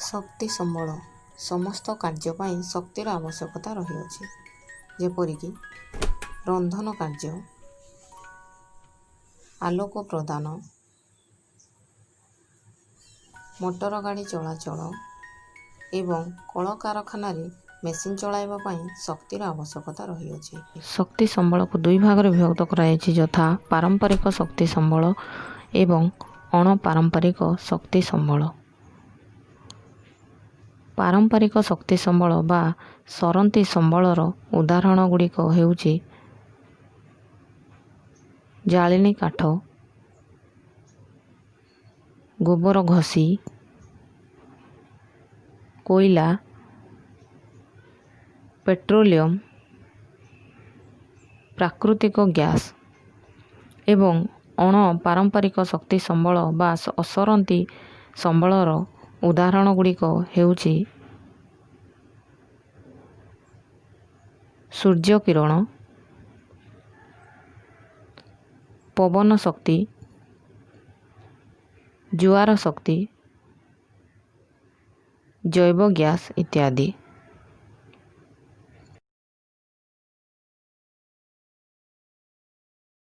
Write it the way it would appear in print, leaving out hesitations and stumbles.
ଶକ୍ତି ସମ୍ବଳ ସମସ୍ତ କାର୍ଯ୍ୟ ପାଇଁ ଶକ୍ତିର ଆବଶ୍ୟକତା ରହିଅଛି। ଯେପରିକି ରନ୍ଧନ କାର୍ଯ୍ୟ, ଆଲୋକ ପ୍ରଦାନ, ମୋଟର ଗାଡ଼ି ଚଳାଚଳ ଏବଂ କଳକାରଖାନାରେ ମେସିନ୍ ଚଳାଇବା ପାଇଁ ଶକ୍ତିର ଆବଶ୍ୟକତା ରହିଅଛି। ଶକ୍ତି ସମ୍ବଳକୁ ଦୁଇ ଭାଗରେ ବିଭକ୍ତ କରାଯାଇଛି, ଯଥା ପାରମ୍ପରିକ ଶକ୍ତି ସମ୍ବଳ ଏବଂ ଅଣପାରମ୍ପରିକ ଶକ୍ତି ସମ୍ବଳ। ପାରମ୍ପରିକ ଶକ୍ତି ସମ୍ବଳ ବା ସରନ୍ତି ସମ୍ବଳର ଉଦାହରଣ ଗୁଡ଼ିକ ହେଉଛି ଜାଳେଣୀ କାଠ, ଗୋବର ଘଷି, କୋଇଲା, ପେଟ୍ରୋଲିୟମ, ପ୍ରାକୃତିକ ଗ୍ୟାସ୍। ଏବଂ ଅଣପାରମ୍ପରିକ ଶକ୍ତି ସମ୍ବଳ ବା ଅସରନ୍ତି ସମ୍ବଳର ଉଦାହରଣ ଗୁଡ଼ିକ ହେଉଛି ସୂର୍ଯ୍ୟ କିରଣ, ପବନ ଶକ୍ତି, ଜୁଆର ଶକ୍ତି, ଜୈବ ଗ୍ୟାସ୍ ଇତ୍ୟାଦି।